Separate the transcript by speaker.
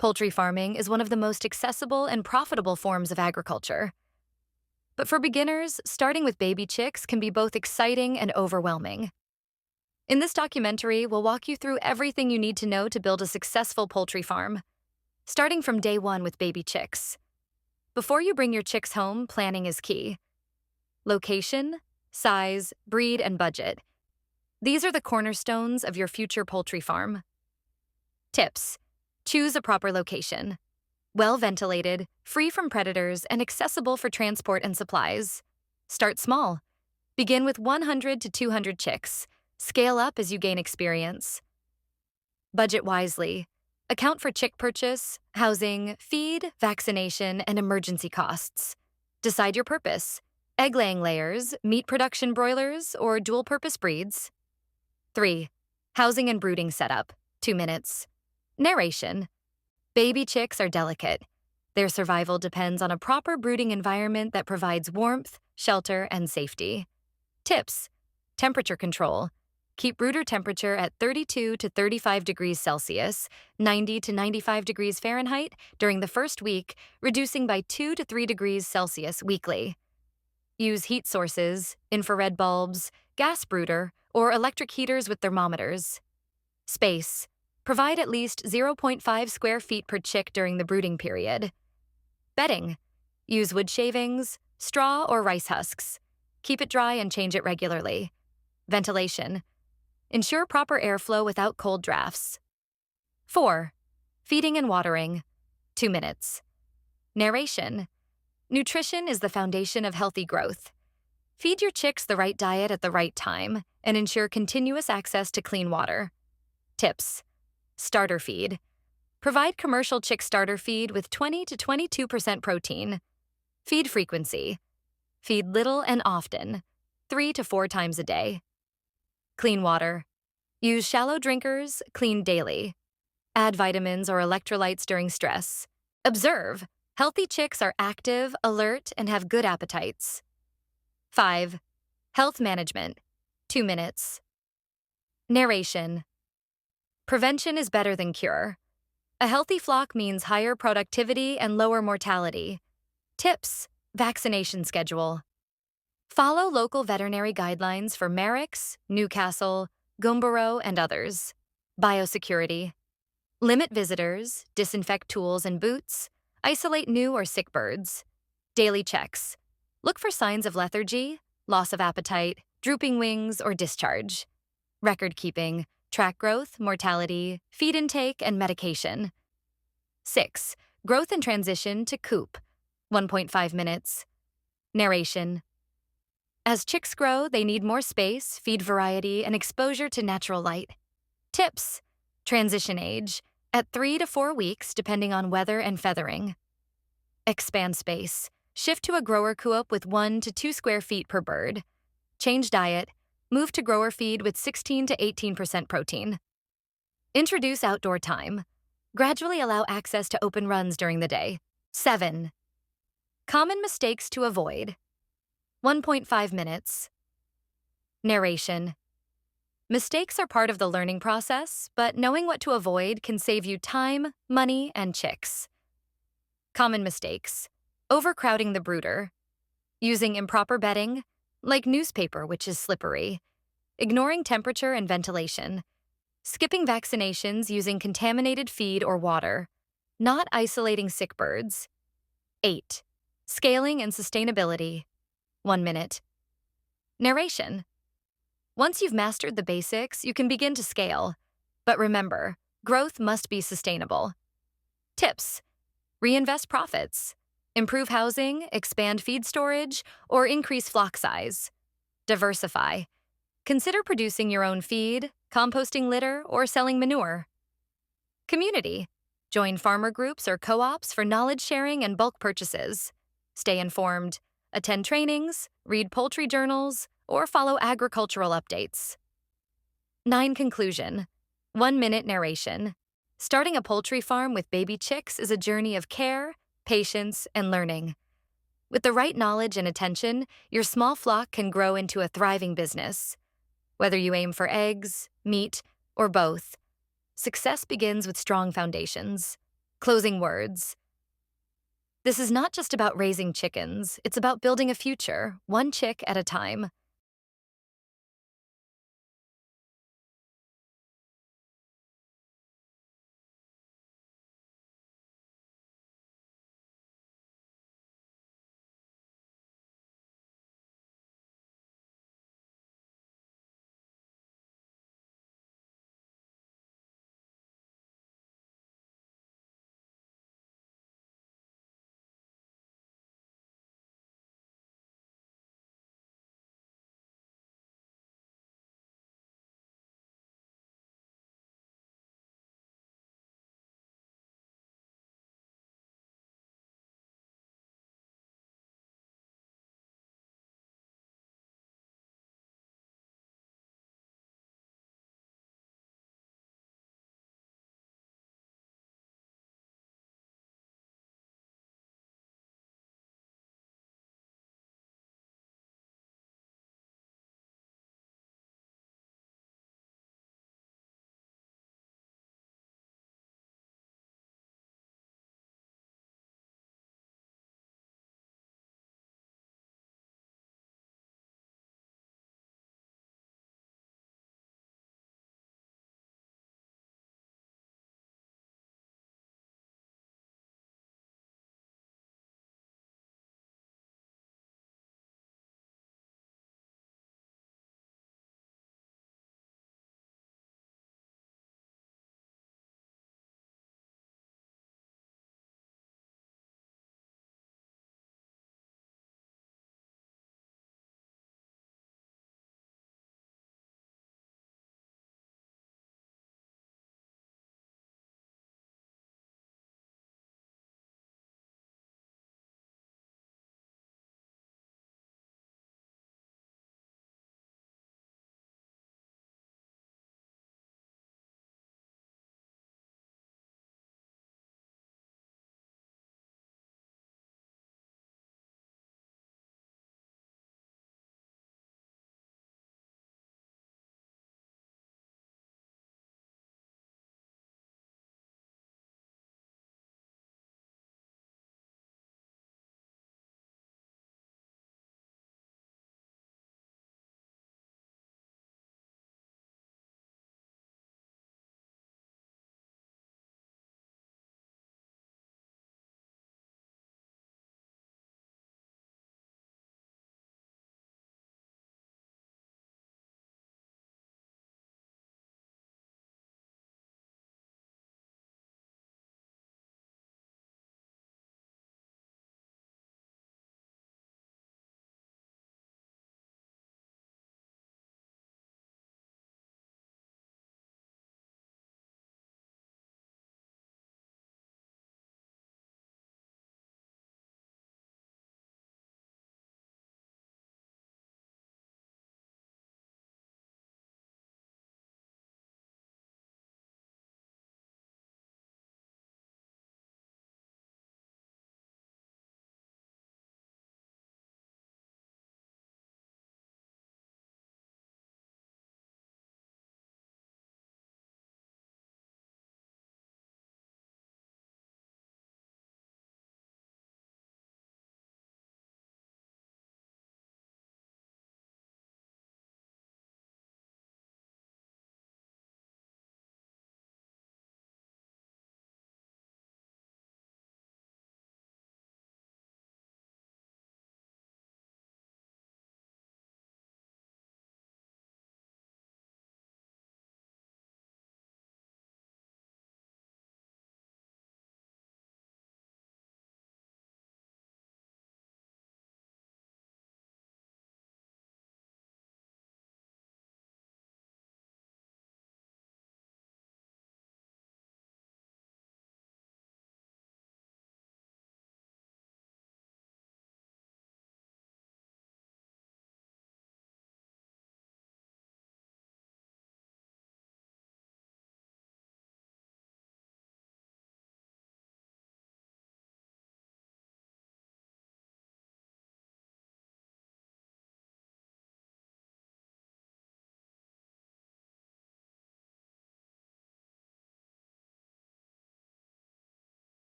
Speaker 1: Poultry farming is one of the most accessible and profitable forms of agriculture. But for beginners, starting with baby chicks can be both exciting and overwhelming. In this documentary, we'll walk you through everything you need to know to build a successful poultry farm, starting from day one with baby chicks. Before you bring your chicks home, planning is key. Location, size, breed, and budget. These are the cornerstones of your future poultry farm. Tips: choose a proper location. Well ventilated, free from predators, and accessible for transport and supplies. Start small. Begin with 100 to 200 chicks. Scale up as you gain experience. Budget wisely. Account for chick purchase, housing, feed, vaccination, and emergency costs. Decide your purpose: egg-laying layers, meat production broilers, or dual-purpose breeds. 3. Housing and brooding setup. 2 minutes. Narration. Baby chicks are delicate. Their survival depends on a proper brooding environment that provides warmth, shelter, and safety. Tips: temperature control. Keep brooder temperature at 32 to 35 degrees Celsius, 90 to 95 degrees Fahrenheit during the first week, reducing by 2 to 3 degrees Celsius weekly. Use heat sources, infrared bulbs, gas brooder, or electric heaters with thermometers. Space. Provide at least 0.5 square feet per chick during the brooding period. Bedding. Use wood shavings, straw, or rice husks. Keep it dry and change it regularly. Ventilation. Ensure proper airflow without cold drafts. 4. Feeding and watering. 2 minutes. Narration. Nutrition is the foundation of healthy growth. Feed your chicks the right diet at the right time and ensure continuous access to clean water. Tips: starter feed. Provide commercial chick starter feed with 20 to 22% protein. Feed frequency. Feed little and often, 3 to 4 times a day. Clean water. Use shallow drinkers, clean daily. Add vitamins or electrolytes during stress. Observe. Healthy chicks are active, alert, and have good appetites. 5. Health management. 2 minutes. Narration. Prevention is better than cure. A healthy flock means higher productivity and lower mortality. Tips: vaccination schedule. Follow local veterinary guidelines for Merrick's, Newcastle, Gumboro, and others. Biosecurity. Limit visitors, disinfect tools and boots, isolate new or sick birds. Daily checks. Look for signs of lethargy, loss of appetite, drooping wings, or discharge. Record keeping. Track growth, mortality, feed intake, and medication. 6. Growth and transition to coop. 1.5 minutes. Narration. As chicks grow, they need more space, feed variety, and exposure to natural light. Tips: transition age, at 3 to 4 weeks depending on weather and feathering. Expand space. Shift to a grower coop with 1 to 2 square feet per bird. Change diet. Move to grower feed with 16 to 18% protein. Introduce outdoor time. Gradually allow access to open runs during the day. 7. Common mistakes to avoid. 1.5 minutes. Narration. Mistakes are part of the learning process, but knowing what to avoid can save you time, money, and chicks. Common mistakes. Overcrowding the brooder. Using improper bedding, like newspaper, which is slippery. Ignoring temperature and ventilation. Skipping vaccinations using contaminated feed or water. Not isolating sick birds. 8. Scaling and sustainability. 1 minute. Narration. Once you've mastered the basics, you can begin to scale. But remember, growth must be sustainable. Tips: reinvest profits. Improve housing, expand feed storage, or increase flock size. Diversify. Consider producing your own feed, composting litter, or selling manure. Community. Join farmer groups or co-ops for knowledge sharing and bulk purchases. Stay informed. Attend trainings, read poultry journals, or follow agricultural updates. 9. Conclusion. 1 minute narration. Starting a poultry farm with baby chicks is a journey of care, patience, and learning. With the right knowledge and attention, your small flock can grow into a thriving business. Whether you aim for eggs, meat, or both, success begins with strong foundations. Closing words. This is not just about raising chickens, it's about building a future, one chick at a time.